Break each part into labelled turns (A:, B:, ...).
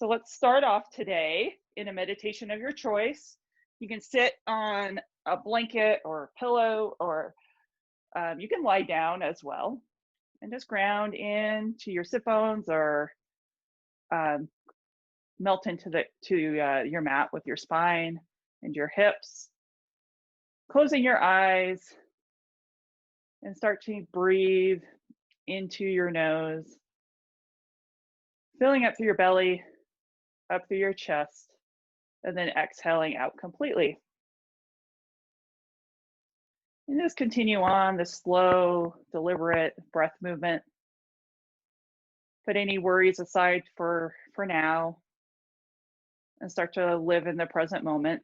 A: So let's start off today in a meditation of your choice. You can sit on a blanket or a pillow, or you can lie down as well, and just ground into your sit bones, or melt into your mat with your spine and your hips. Closing your eyes and start to breathe into your nose, filling up through your belly, up through your chest, and then exhaling out completely. And just continue on the slow, deliberate breath movement. Put any worries aside for now and start to live in the present moment.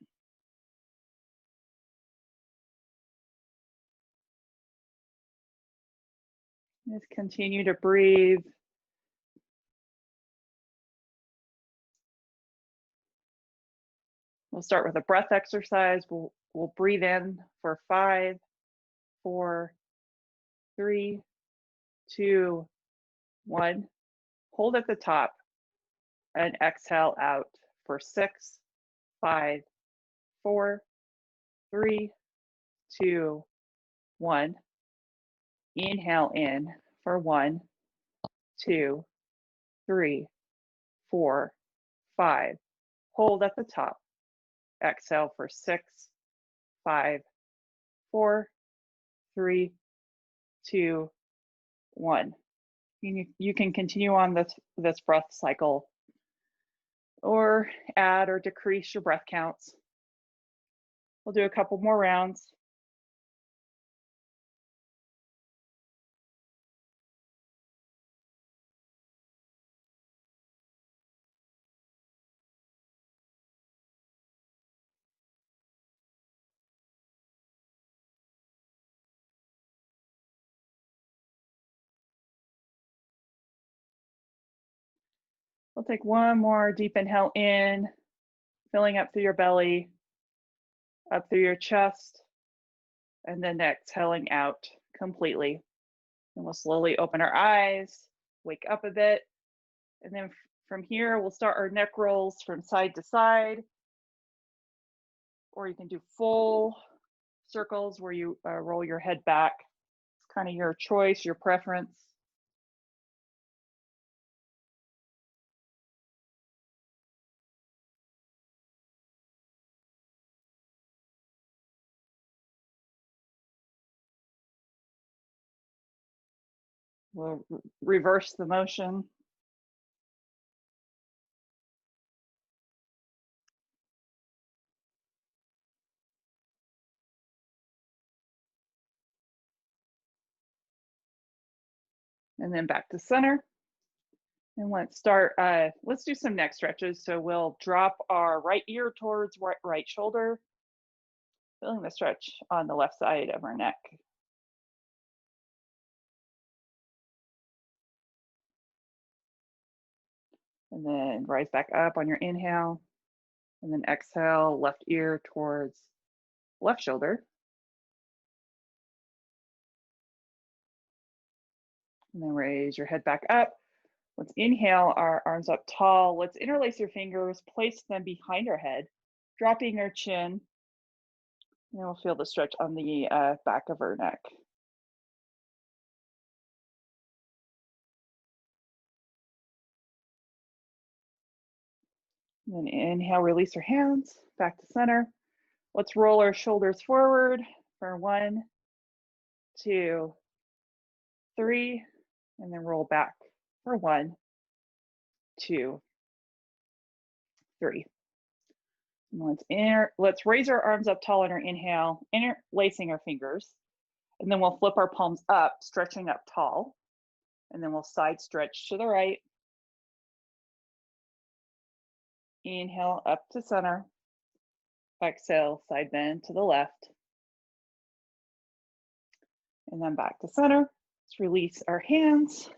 A: Just continue to breathe. We'll start with a breath exercise. We'll breathe in for 5, 4, 3, 2, 1. Hold at the top and exhale out for 6, 5, 4, 3, 2, 1. Inhale in for 1, 2, 3, 4, 5. Hold at the top. Exhale for 6, 5, 4, 3, 2, 1. You can continue on this breath cycle, or add or decrease your breath counts. We'll do a couple more rounds. We'll take one more deep inhale in, filling up through your belly, up through your chest, and then exhaling out completely. And we'll slowly open our eyes, wake up a bit, and then from here, we'll start our neck rolls from side to side, or you can do full circles where you roll your head back. It's kind of your choice, your preference. We'll reverse the motion. And then back to center. And let's start, let's do some neck stretches. So we'll drop our right ear towards right shoulder, feeling the stretch on the left side of our neck. And then rise back up on your inhale. And then exhale, left ear towards left shoulder. And then raise your head back up. Let's inhale our arms up tall. Let's interlace your fingers, place them behind our head, dropping our chin. And then we'll feel the stretch on the back of our neck. And then inhale, release your hands, back to center. Let's roll our shoulders forward for 1, 2, 3, and then roll back for 1, 2, 3. And let's raise our arms up tall on our inhale, interlacing our fingers. And then we'll flip our palms up, stretching up tall. And then we'll side stretch to the right. Inhale up to center. Exhale, side bend to the left. And then back to center. Let's release our hands,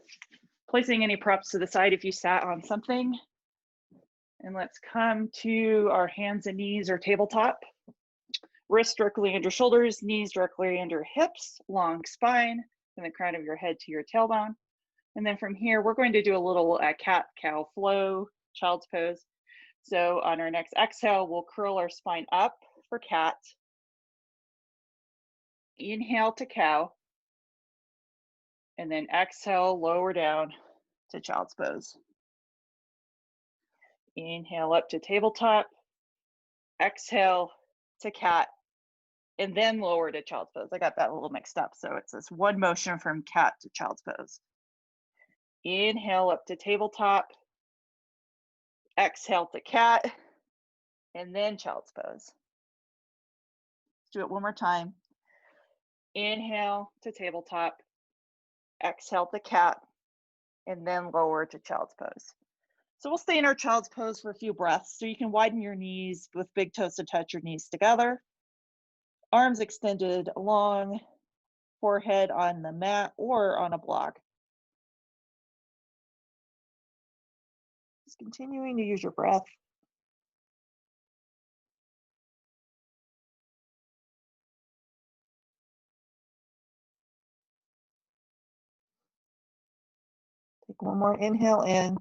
A: placing any props to the side if you sat on something. And let's come to our hands and knees or tabletop. Wrists directly under shoulders, knees directly under hips, long spine, from the crown of your head to your tailbone. And then from here, we're going to do a little cat-cow flow child's pose. So on our next exhale, we'll curl our spine up for cat. Inhale to cow. And then exhale, lower down to child's pose. Inhale up to tabletop. Exhale to cat. And then lower to child's pose. I got that a little mixed up. So it's this one motion from cat to child's pose. Inhale up to tabletop. Exhale to cat. And then child's pose. Let's do it one more time. Inhale to tabletop. Exhale to cat. And then lower to child's pose. So we'll stay in our child's pose for a few breaths. So you can widen your knees with big toes to touch your knees together. Arms extended long, forehead on the mat or on a block. Just continuing to use your breath. Take one more inhale in.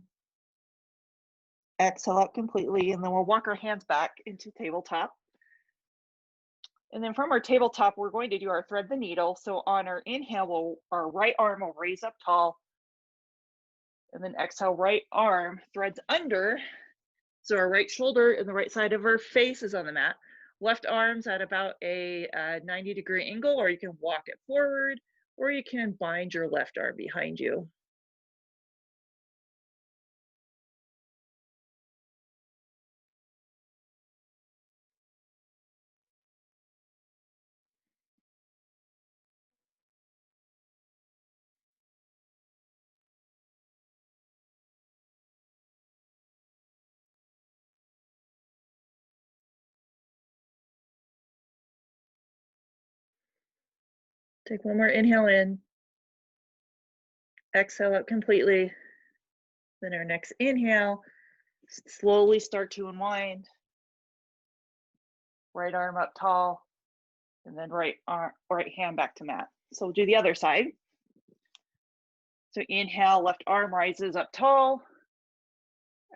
A: Exhale out completely, and then we'll walk our hands back into tabletop. And then from our tabletop, we're going to do our thread the needle. So on our inhale, our right arm will raise up tall. And then exhale, right arm threads under. So our right shoulder and the right side of our face is on the mat. Left arm's at about a 90-degree angle, or you can walk it forward, or you can bind your left arm behind you. Take one more inhale in. Exhale out completely. Then our next inhale, slowly start to unwind. Right arm up tall, and then right hand back to mat. So we'll do the other side. So inhale, left arm rises up tall.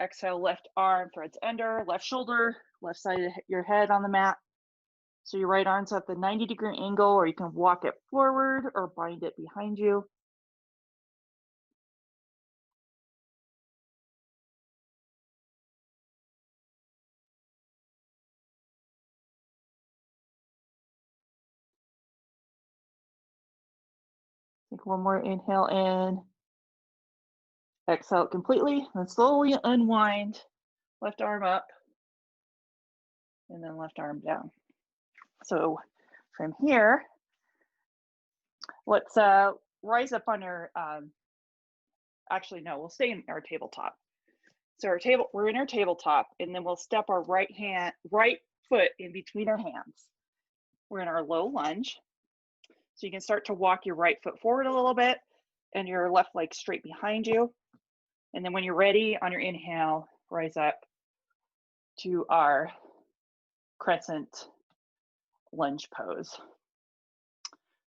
A: Exhale, left arm threads under, left shoulder, left side of your head on the mat. So your right arm's at the 90-degree angle, or you can walk it forward or bind it behind you. Take one more inhale in. Exhale completely, and slowly unwind. Left arm up, and then left arm down. So from here, let's rise up on your, actually no, we'll stay in our tabletop. So we're in our tabletop, and then we'll step our right foot in between our hands. We're in our low lunge. So you can start to walk your right foot forward a little bit and your left leg straight behind you. And then when you're ready, on your inhale, rise up to our crescent lunge pose.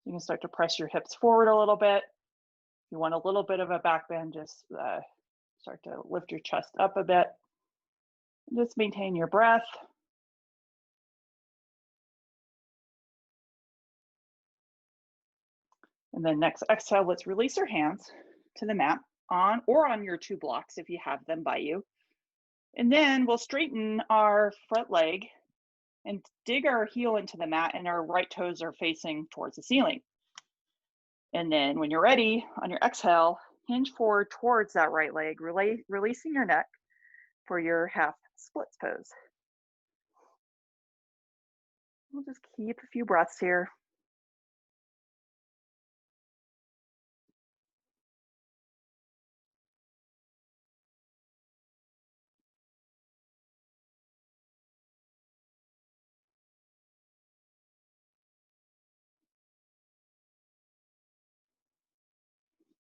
A: You can start to press your hips forward a little bit. If you want a little bit of a back bend, just start to lift your chest up a bit. Just maintain your breath. And then next exhale, let's release our hands to the mat on your two blocks if you have them by you. And then we'll straighten our front leg and dig our heel into the mat, and our right toes are facing towards the ceiling. And then when you're ready, on your exhale, hinge forward towards that right leg, releasing your neck for your half splits pose. We'll just keep a few breaths here.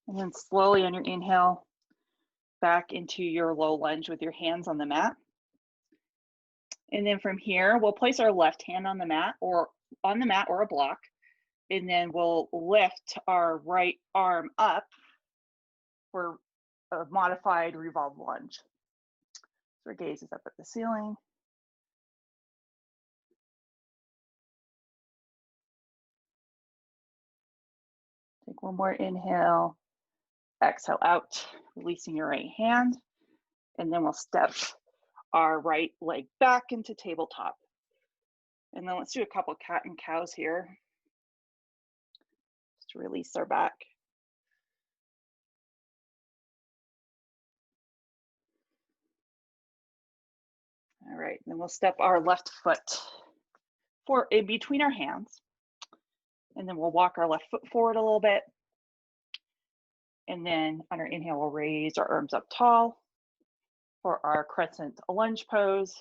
A: And then slowly on your inhale, back into your low lunge with your hands on the mat. And then from here, we'll place our left hand on the mat or a block. And then we'll lift our right arm up for a modified revolved lunge. So our gaze is up at the ceiling. Take one more inhale, exhale out, releasing your right hand, and then we'll step our right leg back into tabletop. And then let's do a couple cat and cows here, just to release our back. All right, then we'll step our left foot in between our hands, and then we'll walk our left foot forward a little bit. And then on our inhale, we'll raise our arms up tall for our crescent lunge pose,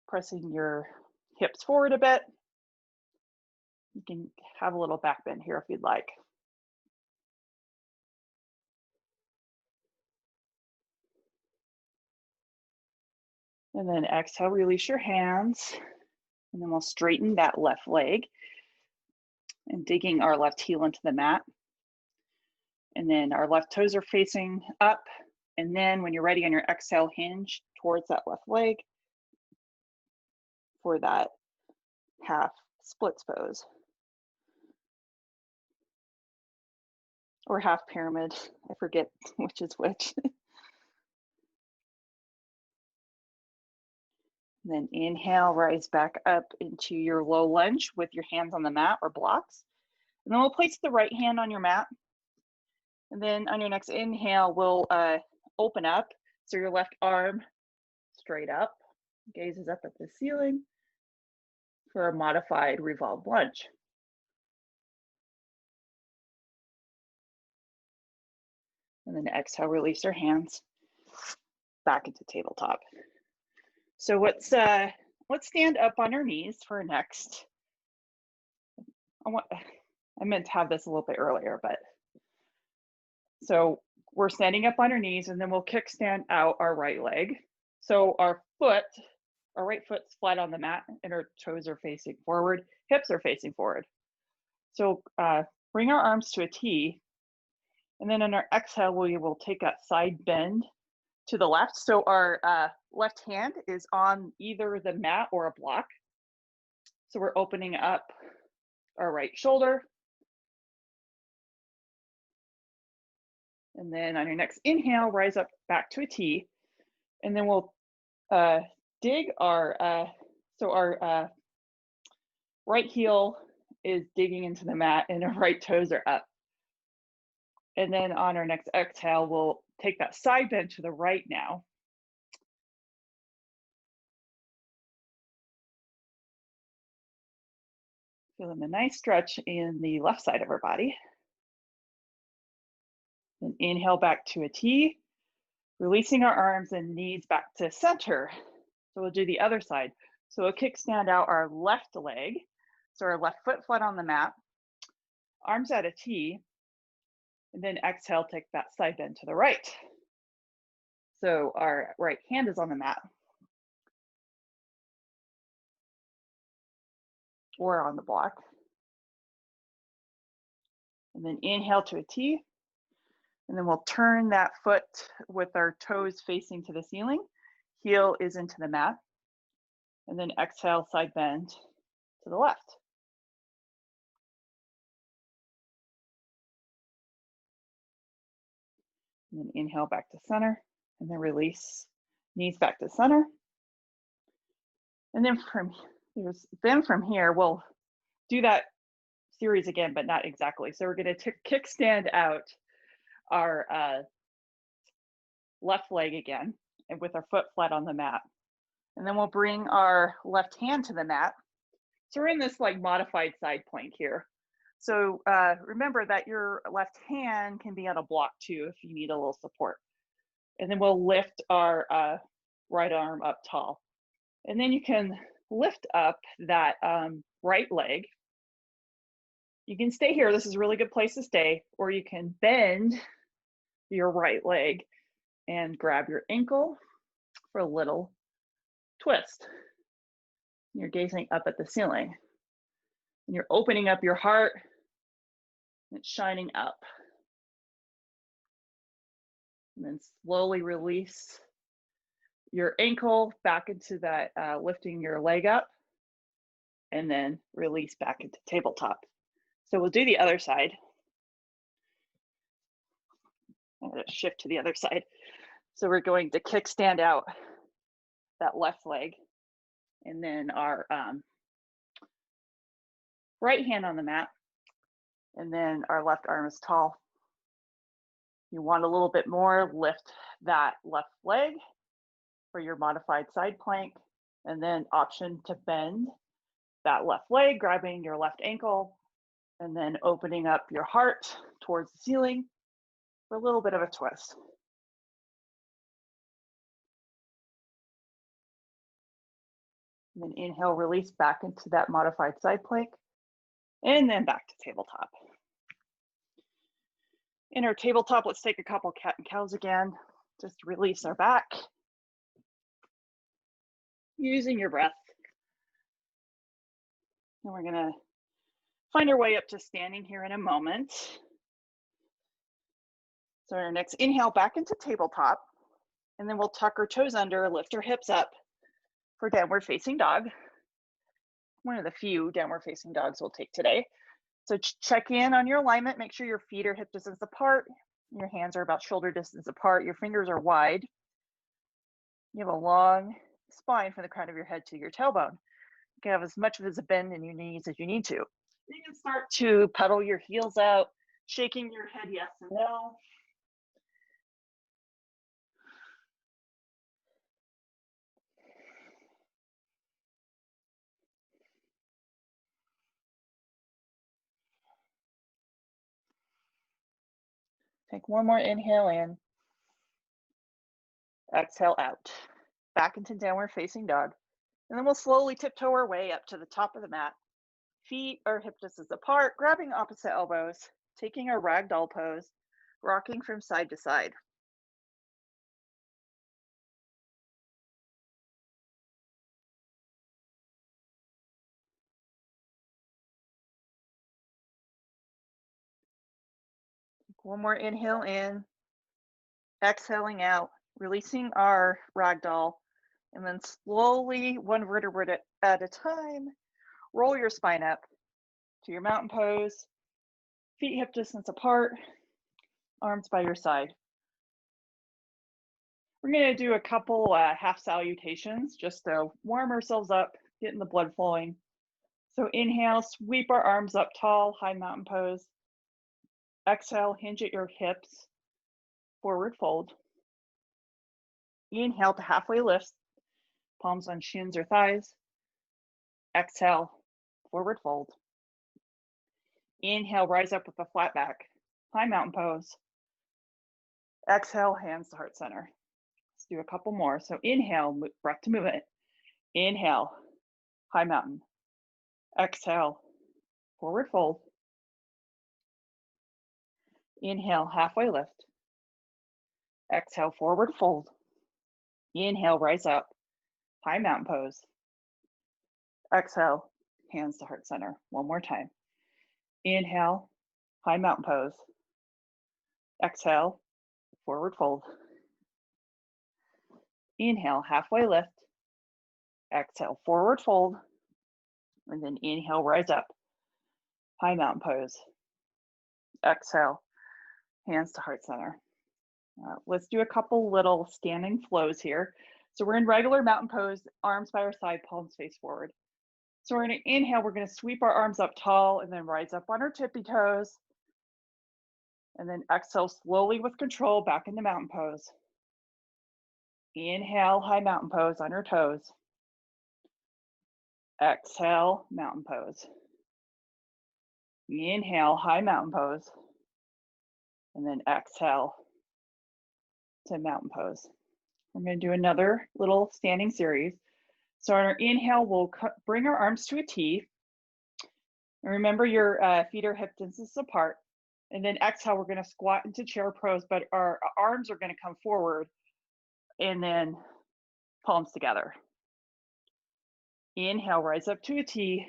A: pressing your hips forward a bit. You can have a little back bend here if you'd like. And then exhale, release your hands. And then we'll straighten that left leg and digging our left heel into the mat. And then our left toes are facing up. And then when you're ready on your exhale, hinge towards that left leg for that half splits pose. Or half pyramid, I forget which is which. Then inhale, rise back up into your low lunge with your hands on the mat or blocks. And then we'll place the right hand on your mat. And then on your next inhale, we'll open up. So your left arm straight up, gaze is up at the ceiling for a modified revolved lunge. And then exhale, release your hands back into tabletop. So let's stand up on our knees for our next. I meant to have this a little bit earlier, but so we're standing up on our knees, and then we'll kickstand out our right leg. So our right foot's flat on the mat, and our toes are facing forward, hips are facing forward. So bring our arms to a T, and then on our exhale, we will take that side bend to the left. So our left hand is on either the mat or a block. So we're opening up our right shoulder. And then on your next inhale, rise up back to a T. And then we'll dig our, so our right heel is digging into the mat and our right toes are up. And then on our next exhale, we'll take that side bend to the right now. Feeling a nice stretch in the left side of our body. Then inhale back to a T, releasing our arms and knees back to center. So we'll do the other side. So we'll kickstand out our left leg. So our left foot flat on the mat, arms at a T, and then exhale, take that side bend to the right. So our right hand is on the mat or on the block. And then inhale to a T. And then we'll turn that foot with our toes facing to the ceiling. Heel is into the mat. And then exhale, side bend to the left. And then inhale back to center. And then release, knees back to center. And then from here, we'll do that series again, but not exactly. So we're going to kickstand out our left leg again, and with our foot flat on the mat. And then we'll bring our left hand to the mat. So we're in this like modified side plank here. So remember that your left hand can be on a block too if you need a little support. And then we'll lift our right arm up tall. And then you can lift up that right leg. You can stay here. This is a really good place to stay. Or you can bend your right leg and grab your ankle for a little twist. You're gazing up at the ceiling. And you're opening up your heart. And it's shining up. And then slowly release your ankle back into that, lifting your leg up, and then release back into tabletop. So we'll do the other side. I'm going to shift to the other side. So we're going to kickstand out that left leg, and then our right hand on the mat, and then our left arm is tall. You want a little bit more, lift that left leg for your modified side plank, and then option to bend that left leg, grabbing your left ankle, and then opening up your heart towards the ceiling for a little bit of a twist. And then inhale, release back into that modified side plank, and then back to tabletop. In our tabletop, let's take a couple cat and cows again. Just release our back, using your breath. And we're gonna find our way up to standing here in a moment. So our next inhale, back into tabletop, and then we'll tuck our toes under, lift our hips up for downward facing dog. One of the few downward facing dogs we'll take today. So check in on your alignment, make sure your feet are hip distance apart, your hands are about shoulder distance apart, your fingers are wide. You have a long spine from the crown of your head to your tailbone. You can have as much of a bend in your knees as you need to. You can start to pedal your heels out, shaking your head yes and no. Take one more inhale in. Exhale out. Back into downward facing dog. And then we'll slowly tiptoe our way up to the top of the mat. Feet are hip distance apart, grabbing opposite elbows, taking our ragdoll pose, rocking from side to side. Take one more inhale in, exhaling out, releasing our ragdoll, and then slowly, one vertebrae at a time, roll your spine up to your mountain pose, feet hip distance apart, arms by your side. We're going to do a couple half salutations just to warm ourselves up, getting the blood flowing. So inhale, sweep our arms up tall, high mountain pose. Exhale, hinge at your hips, forward fold. Inhale to halfway lift, palms on shins or thighs. Exhale, forward fold. Inhale, rise up with a flat back, high mountain pose. Exhale, hands to heart center. Let's do a couple more. So inhale, breath to movement. Inhale, high mountain. Exhale, forward fold. Inhale, halfway lift. Exhale, forward fold. Inhale, rise up, high mountain pose. Exhale, hands to heart center. One more time. Inhale, high mountain pose. Exhale, forward fold. Inhale, halfway lift. Exhale, forward fold. And then inhale, rise up, high mountain pose. Exhale, hands to heart center. Let's do a couple little standing flows here. So we're in regular mountain pose, arms by our side, palms face forward. So we're going to inhale, we're going to sweep our arms up tall and then rise up on our tippy toes. And then exhale slowly with control back into mountain pose. Inhale, high mountain pose on your toes. Exhale, mountain pose. Inhale, high mountain pose. And then exhale to mountain pose. We're going to do another little standing series. So on our inhale, we'll bring our arms to a T. And remember your feet are hip distance apart. And then exhale, we're going to squat into chair pose, but our arms are going to come forward and then palms together. Inhale, rise up to a T.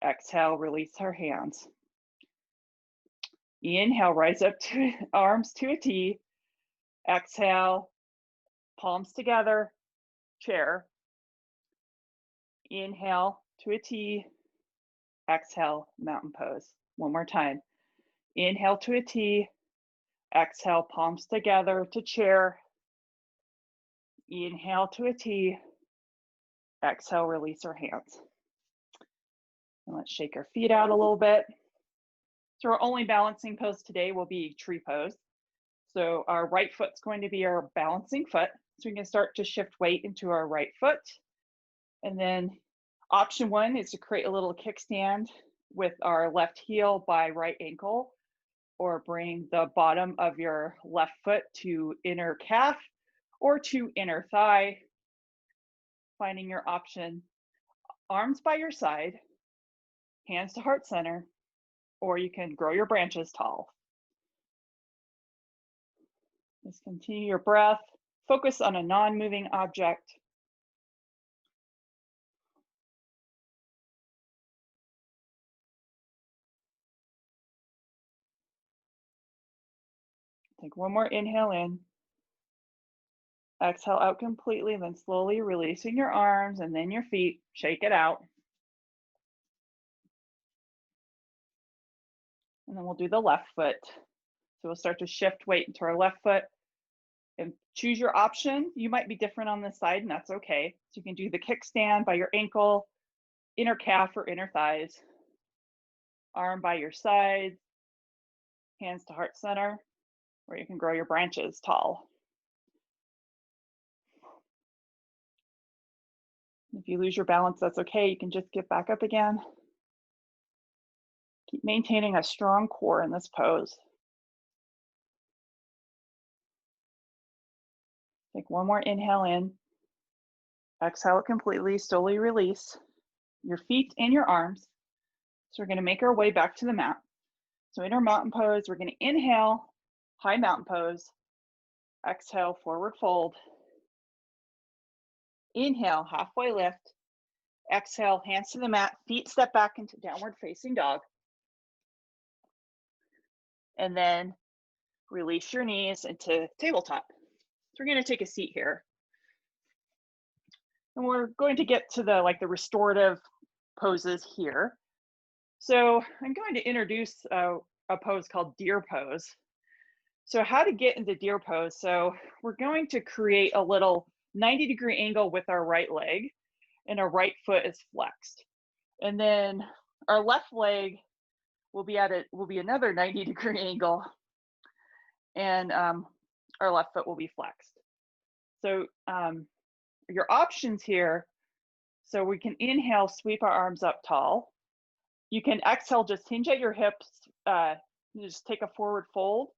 A: Exhale, release our hands. Inhale, rise up to arms to a T. Exhale, palms together, chair. Inhale to a T, exhale, mountain pose. One more time. Inhale to a T, exhale, palms together to chair. Inhale to a T, exhale, release our hands. And let's shake our feet out a little bit. So our only balancing pose today will be tree pose. So our right foot's going to be our balancing foot. So we can start to shift weight into our right foot. And then option one is to create a little kickstand with our left heel by right ankle, or bring the bottom of your left foot to inner calf or to inner thigh, finding your option. Arms by your side, hands to heart center, or you can grow your branches tall. Just continue your breath. Focus on a non-moving object. Take one more inhale in. Exhale out completely, then slowly releasing your arms and then your feet. Shake it out. And then we'll do the left foot. So we'll start to shift weight into our left foot and choose your option. You might be different on this side, and that's okay. So you can do the kickstand by your ankle, inner calf or inner thighs, arm by your side, hands to heart center, or you can grow your branches tall. If you lose your balance, that's okay. You can just get back up again. Keep maintaining a strong core in this pose. Take one more inhale in. Exhale it completely, slowly release your feet and your arms. So we're going to make our way back to the mat. So in our mountain pose, we're going to inhale, high mountain pose. Exhale, forward fold. Inhale, halfway lift. Exhale, hands to the mat, feet step back into downward facing dog. And then release your knees into tabletop. So we're going to take a seat here. And we're going to get to the restorative poses here. So I'm going to introduce a pose called deer pose. So how to get into deer pose. So we're going to create a little 90-degree angle with our right leg, and our right foot is flexed. And then our left leg will be another 90-degree angle, and our left foot will be flexed. So your options here, so we can inhale, sweep our arms up tall. You can exhale, just hinge at your hips, just take a forward fold,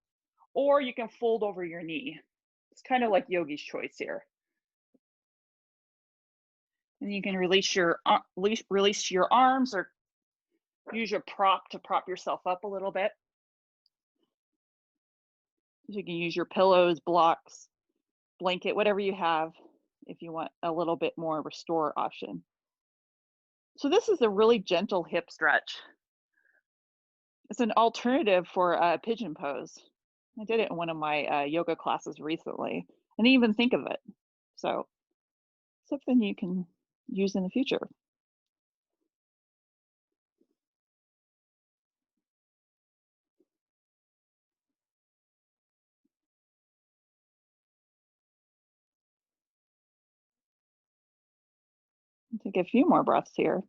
A: or you can fold over your knee. It's kind of like yogi's choice here. And you can release your arms, or use your prop to prop yourself up a little bit. So you can use your pillows, blocks, blanket, whatever you have, if you want a little bit more restore option. So this is a really gentle hip stretch. It's an alternative for a pigeon pose. I did it in one of my yoga classes recently. I didn't even think of it. So something you can use in the future. Take a few more breaths here.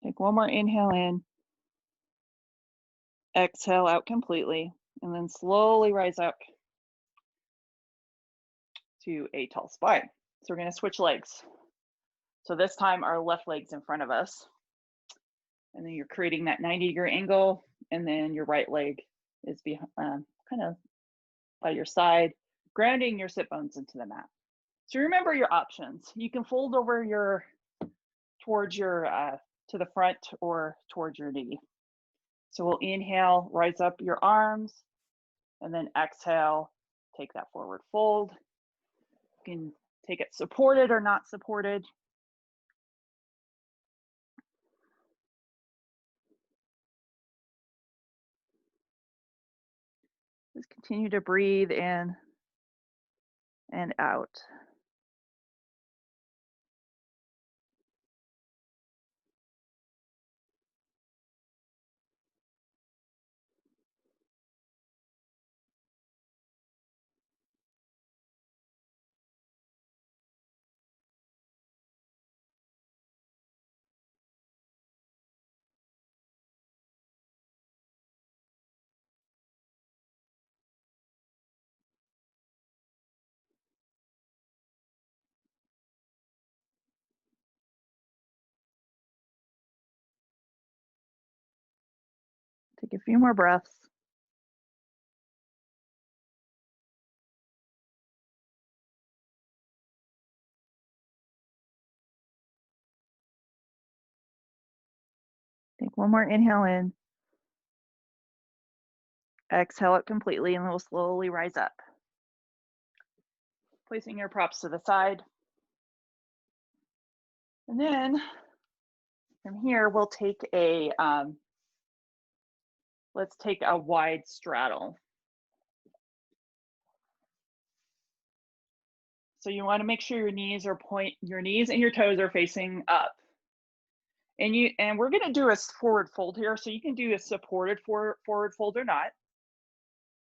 A: Take one more inhale in. Exhale out completely, and then slowly rise up to a tall spine. So we're going to switch legs. So this time our left leg's in front of us. And then you're creating that 90-degree angle, and then your right leg is behind, kind of by your side, grounding your sit bones into the mat. So remember your options. You can fold over towards your, to the front or towards your knee. So we'll inhale, rise up your arms, and then exhale, take that forward fold. You can take it supported or not supported. Just continue to breathe in and out. Take a few more breaths. Take one more inhale in. Exhale it completely, and we'll slowly rise up. Placing your props to the side. And then from here, we'll take a, let's take a wide straddle. So you want to make sure your knees and your toes are facing up. And we're going to do a forward fold here, so you can do a supported forward fold or not.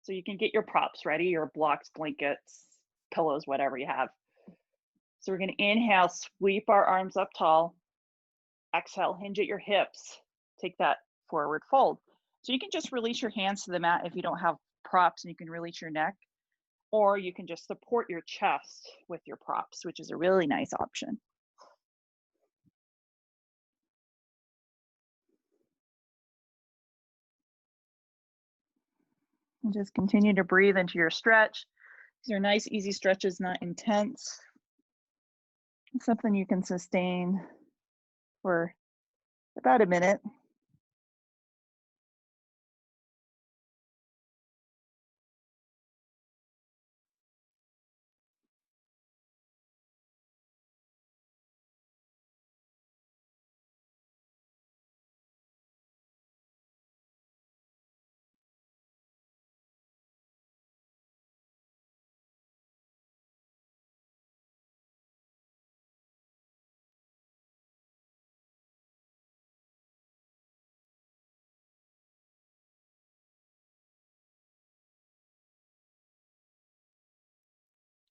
A: So you can get your props ready, your blocks, blankets, pillows, whatever you have. So we're going to inhale, sweep our arms up tall. Exhale, hinge at your hips. Take that forward fold. So you can just release your hands to the mat if you don't have props, and you can release your neck, or you can just support your chest with your props, which is a really nice option. And just continue to breathe into your stretch. These are nice, easy stretches, not intense. It's something you can sustain for about a minute.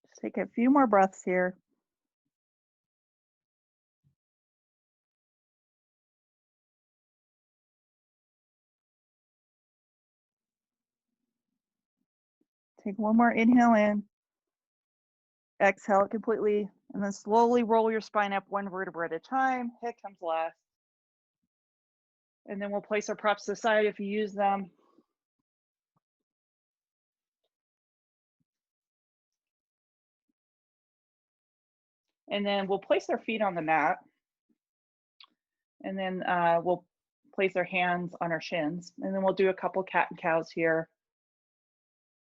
A: Just take a few more breaths here. Take one more inhale in. Exhale it completely, and then slowly roll your spine up one vertebra at a time. Here comes last. And then we'll place our props to the side if you use them. And then we'll place our feet on the mat. And then we'll place our hands on our shins. And then we'll do a couple cat and cows here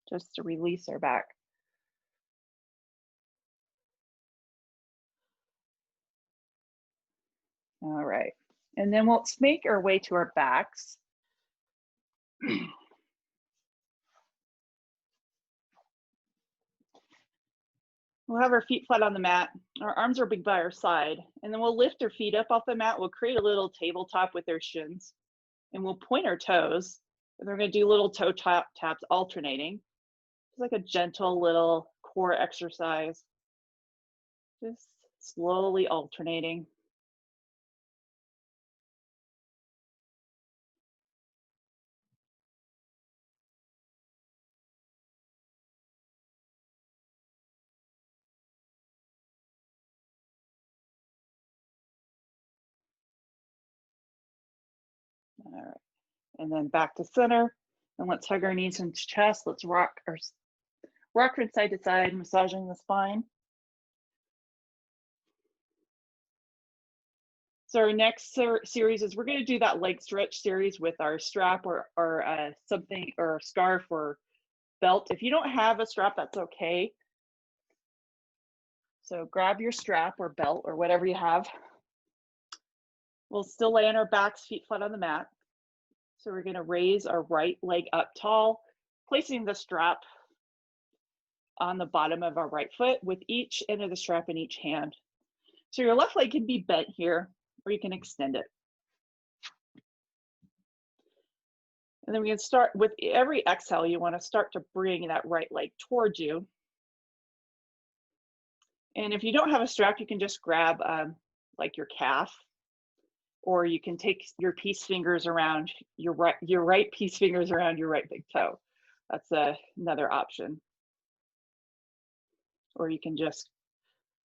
A: just to release our back. All right. And then we'll make our way to our backs. We'll have our feet flat on the mat. Our arms are big by our side. And then we'll lift our feet up off the mat. We'll create a little tabletop with our shins. And we'll point our toes. And we're going to do little toe taps alternating. It's like a gentle little core exercise. Just slowly alternating. All right. And then back to center. And let's hug our knees into chest. Let's rock from side to side, massaging the spine. So our next series is we're going to do that leg stretch series with our strap or something, or scarf or belt. If you don't have a strap, that's okay. So grab your strap or belt or whatever you have. We'll still lay on our backs, feet flat on the mat. So we're going to raise our right leg up tall, placing the strap on the bottom of our right foot with each end of the strap in each hand. So your left leg can be bent here, or you can extend it. And then we can start with every exhale, you want to start to bring that right leg towards you. And if you don't have a strap, you can just grab like your calf, or you can take your peace fingers around your right peace fingers around your right big toe. That's another option. Or you can just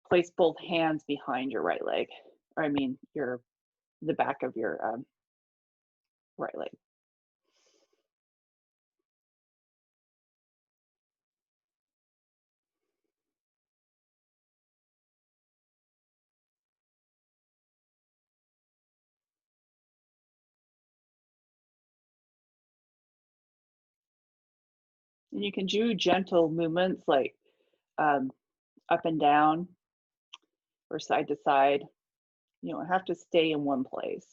A: place both hands behind your right leg, or I mean the back of your right leg. And you can do gentle movements like up and down or side to side. You don't have to stay in one place.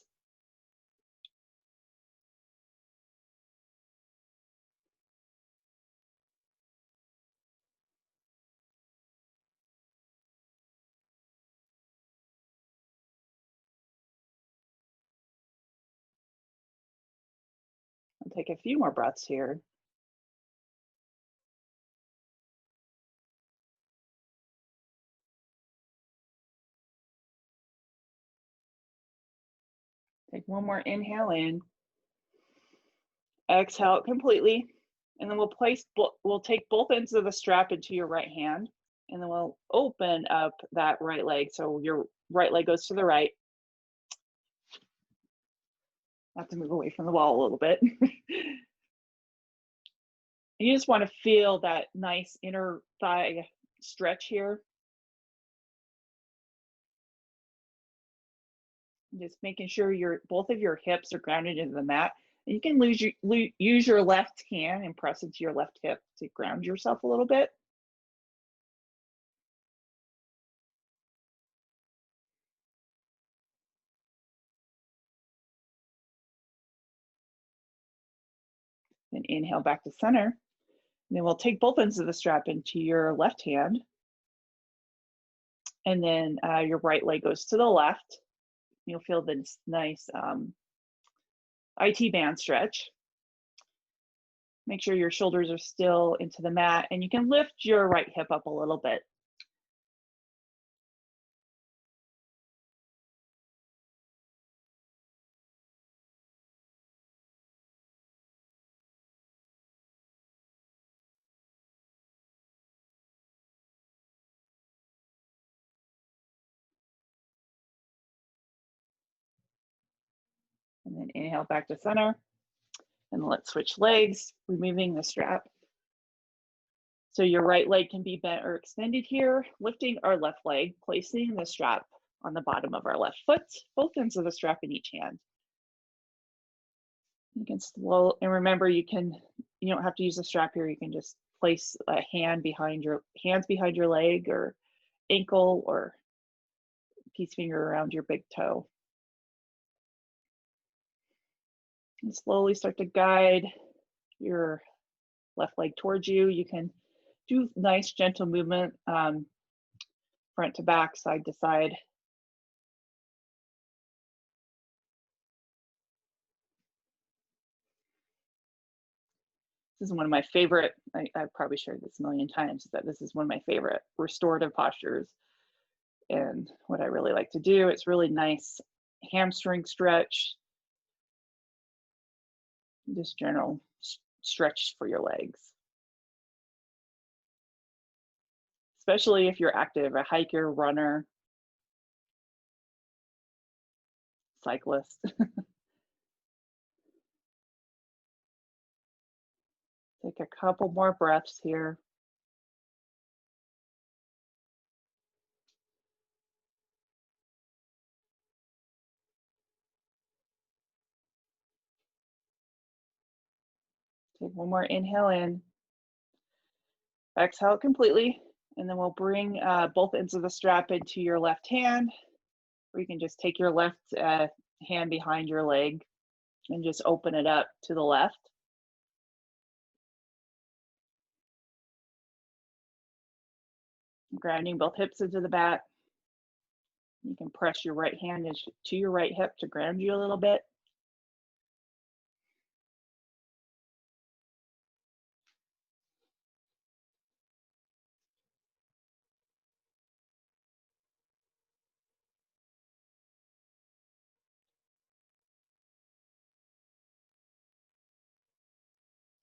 A: I'll take a few more breaths here. Take one more inhale in. Exhale it completely. And then we'll take both ends of the strap into your right hand, and then we'll open up that right leg. So your right leg goes to the right. I have to move away from the wall a little bit. You just want to feel that nice inner thigh stretch here. Just making sure both of your hips are grounded into the mat. And you can use your left hand and press into your left hip to ground yourself a little bit. Then inhale back to center. And then we'll take both ends of the strap into your left hand. And then your right leg goes to the left. You'll feel this nice IT band stretch. Make sure your shoulders are still into the mat, and you can lift your right hip up a little bit. And then inhale back to center. And let's switch legs, removing the strap. So your right leg can be bent or extended here, lifting our left leg, placing the strap on the bottom of our left foot, both ends of the strap in each hand. You can and remember, you don't have to use a strap here. You can just place a hands behind your leg or ankle, or peace finger around your big toe. And slowly start to guide your left leg towards you. You can do nice gentle movement, front to back, side to side. This is one of my favorite, I've probably shared this a million times, that this is one of my favorite restorative postures. And what I really like to do, it's really nice hamstring stretch, just general stretch for your legs. Especially if you're active, a hiker, runner, cyclist. Take a couple more breaths here. Take one more inhale in. Exhale completely, and then we'll bring both ends of the strap into your left hand, or you can just take your left hand behind your leg and just open it up to the left. Grounding both hips into the mat. You can press your right hand to your right hip to ground you a little bit.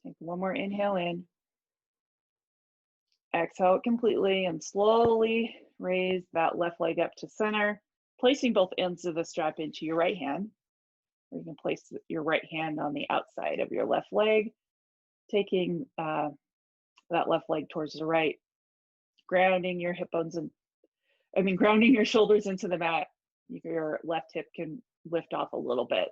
A: Take one more inhale in. Exhale it completely and slowly raise that left leg up to center, placing both ends of the strap into your right hand. Or you can place your right hand on the outside of your left leg, taking that left leg towards the right, grounding your hip bones and grounding your shoulders into the mat. Your left hip can lift off a little bit.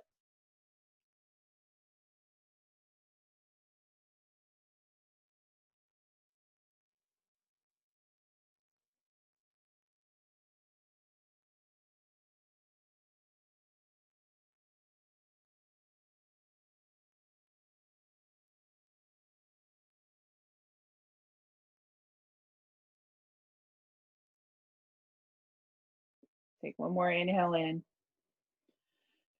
A: Take one more inhale in.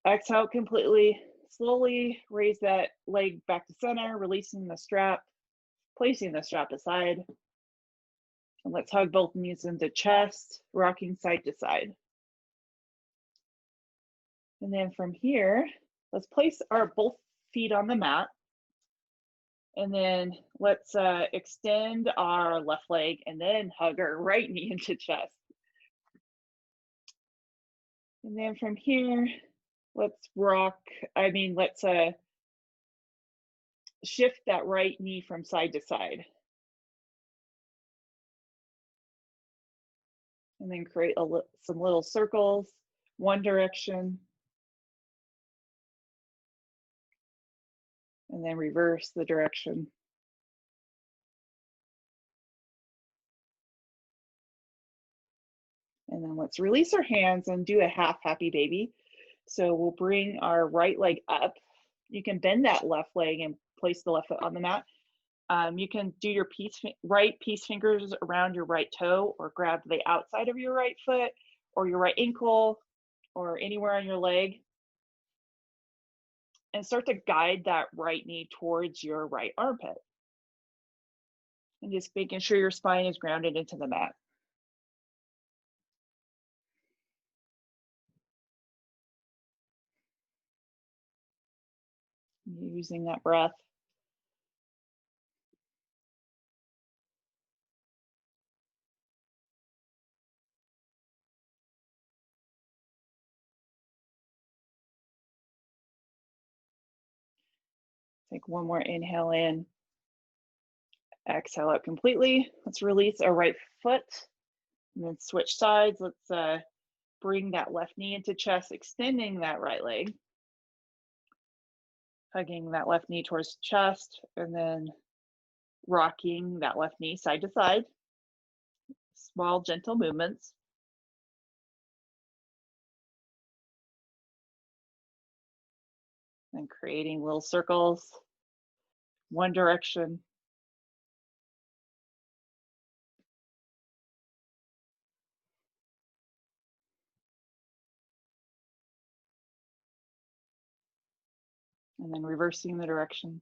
A: Exhale completely. Slowly raise that leg back to center, releasing the strap, placing the strap aside. And let's hug both knees into chest, rocking side to side. And then from here, let's place our both feet on the mat. And then let's extend our left leg and then hug our right knee into chest. And then from here, let's shift that right knee from side to side. And then create some little circles, one direction. And then reverse the direction. And then let's release our hands and do a half happy baby. So we'll bring our right leg up. You can bend that left leg and place the left foot on the mat. You can do your right peace fingers around your right toe, or grab the outside of your right foot or your right ankle or anywhere on your leg. And start to guide that right knee towards your right armpit. And just making sure your spine is grounded into the mat. Using that breath. Take one more inhale in. Exhale out completely. Let's release our right foot and then switch sides. Let's bring that left knee into chest, extending that right leg. Hugging that left knee towards chest and then rocking that left knee side to side. Small, gentle movements. And creating little circles, one direction. And then reversing the direction.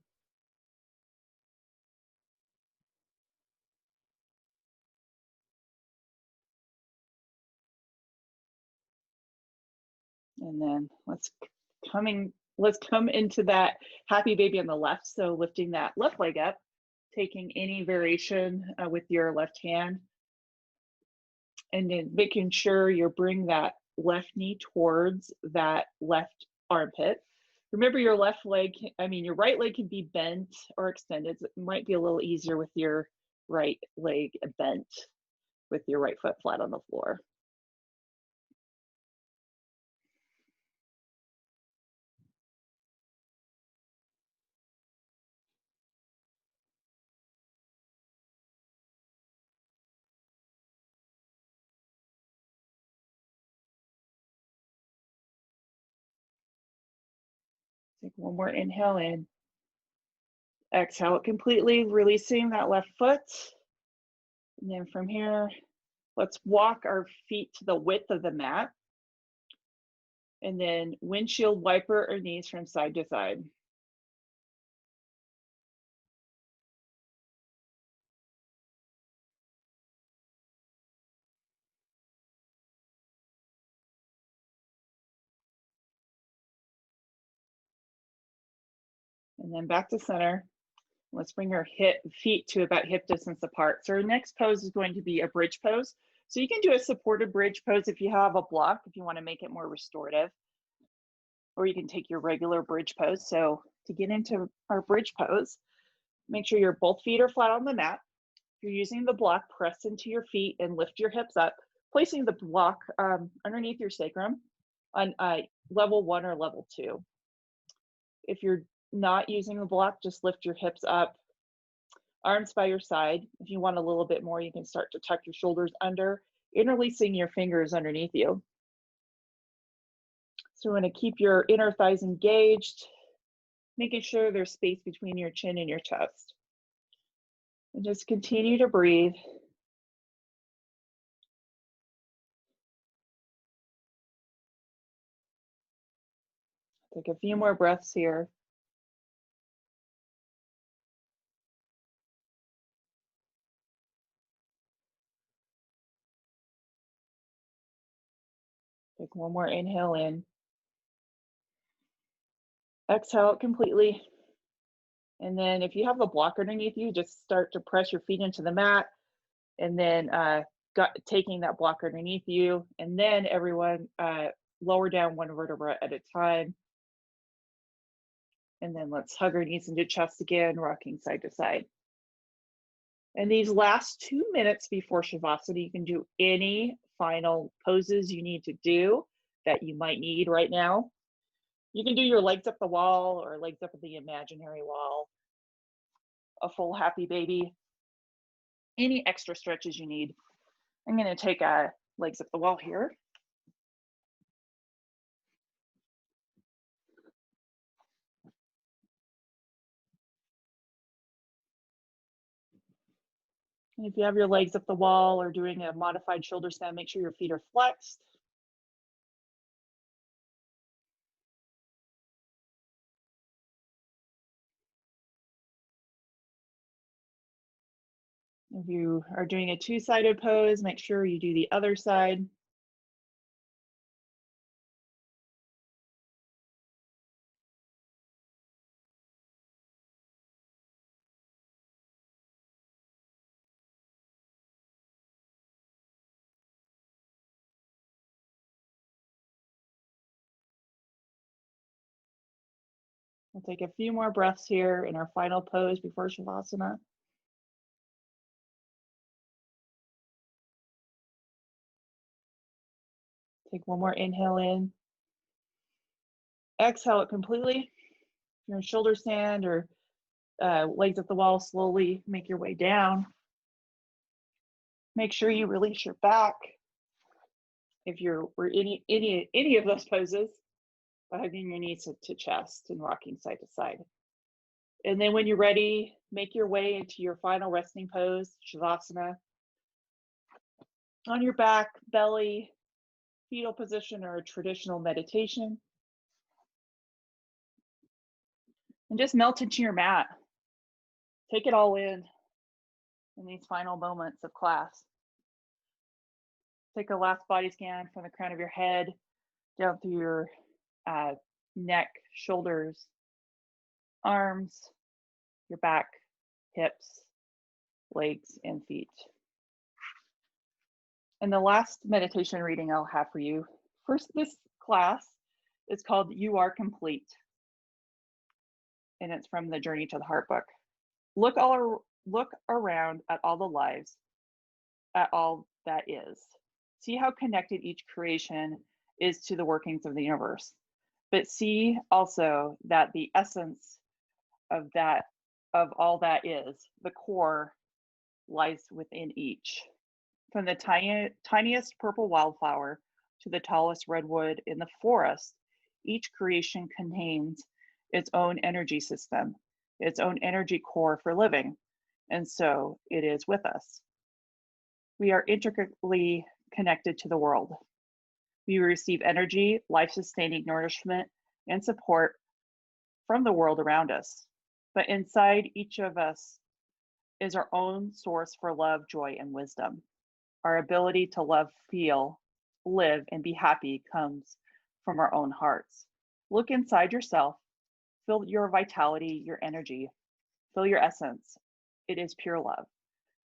A: And then let's come into that happy baby on the left. So lifting that left leg up, taking any variation with your left hand, and then making sure you bring that left knee towards that left armpit. Remember, your right leg can be bent or extended. It might be a little easier with your right leg bent, with your right foot flat on the floor. Take one more inhale in. Exhale it completely, releasing that left foot. And then from here, Let's walk our feet to the width of the mat. And then windshield wiper our knees from side to side. And then back to center. Let's bring our feet to about hip distance apart. So our next pose is going to be a bridge pose. So you can do a supported bridge pose if you have a block, if you want to make it more restorative, or you can take your regular bridge pose. So to get into our bridge pose, make sure your both feet are flat on the mat. If you're using the block, press into your feet and lift your hips up, placing the block underneath your sacrum on level 1 or level 2. If you're not using the block, just lift your hips up, arms by your side. If you want a little bit more, you can start to tuck your shoulders under, interlacing your fingers underneath you. So we're going to keep your inner thighs engaged, making sure there's space between your chin and your chest. And just continue to breathe. Take a few more breaths here. Take one more inhale in. Exhale it completely. And then if you have a block underneath you, just start to press your feet into the mat, and then taking that block underneath you. And then everyone lower down one vertebra at a time. And then let's hug our knees into chest again, rocking side to side. And these last 2 minutes before Shavasana, you can do any final poses you need to do that you might need right now. You can do your legs up the wall or legs up the imaginary wall, a full happy baby, any extra stretches you need. I'm going to take legs up the wall here. And if you have your legs up the wall or doing a modified shoulder stand, make sure your feet are flexed. If you are doing a two-sided pose, make sure you do the other side. We'll take a few more breaths here in our final pose before Shavasana. Take one more inhale in. Exhale it completely. If you're in shoulder stand or legs at the wall, slowly make your way down. Make sure you release your back. If you're any of those poses, hugging your knees to chest and rocking side to side. And then when you're ready, make your way into your final resting pose, Shavasana. On your back, belly, fetal position, or a traditional meditation. And just melt into your mat. Take it all in these final moments of class. Take a last body scan from the crown of your head down through your neck, shoulders, arms, your back, hips, legs, and feet. And the last meditation reading I'll have for you, first, this class is called You Are Complete. And it's from the Journey to the Heart book. Look around at all the lives, at all that is. See how connected each creation is to the workings of the universe. But see also that the essence of all that is, the core, lies within each. From the tiniest purple wildflower to the tallest redwood in the forest, each creation contains its own energy system, its own energy core for living. And so it is with us. We are intricately connected to the world. We receive energy, life-sustaining nourishment, and support from the world around us. But inside each of us is our own source for love, joy, and wisdom. Our ability to love, feel, live, and be happy comes from our own hearts. Look inside yourself, feel your vitality, your energy, feel your essence. It is pure love.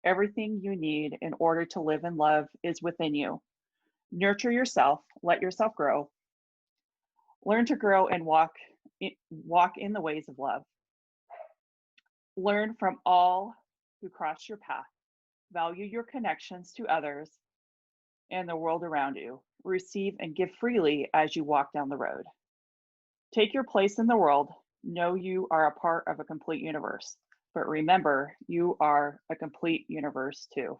A: Everything you need in order to live in love is within you. Nurture yourself, let yourself grow. Learn to grow and walk in the ways of love. Learn from all who cross your path. Value your connections to others and the world around you. Receive and give freely as you walk down the road. Take your place in the world. Know you are a part of a complete universe. But remember, you are a complete universe too.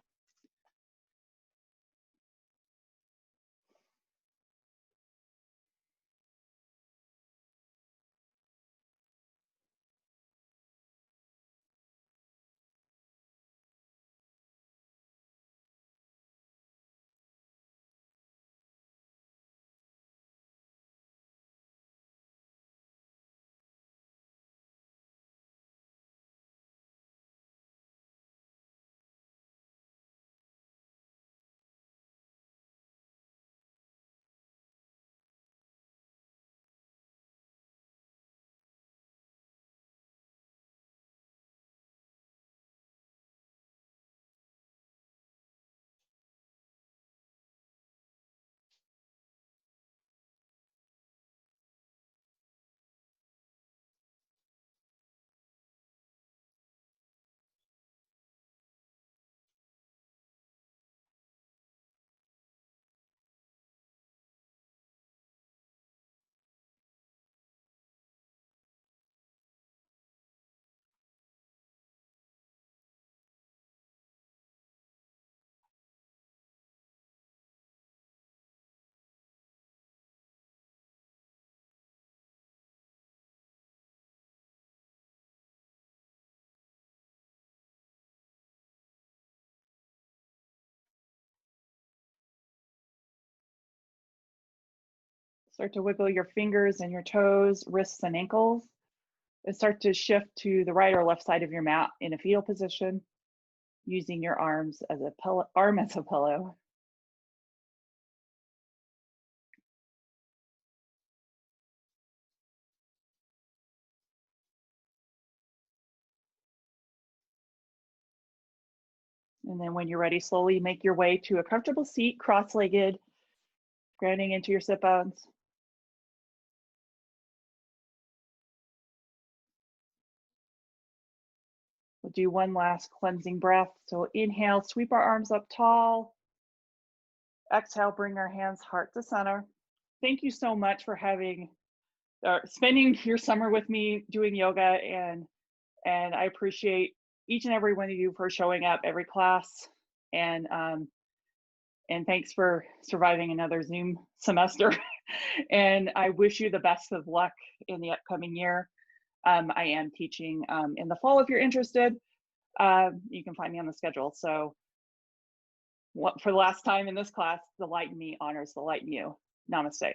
A: Start to wiggle your fingers and your toes, wrists and ankles. And start to shift to the right or left side of your mat in a fetal position, using your arms as a pillow. And then when you're ready, slowly make your way to a comfortable seat, cross-legged, grounding into your sit bones. We'll do one last cleansing breath. So inhale, sweep our arms up tall. Exhale, bring our hands heart to center. Thank you so much for spending your summer with me doing yoga, and I appreciate each and every one of you for showing up every class, and thanks for surviving another Zoom semester. And I wish you the best of luck in the upcoming year. I am teaching in the fall if you're interested. You can find me on the schedule. So for the last time in this class, the light in me honors the light in you. Namaste.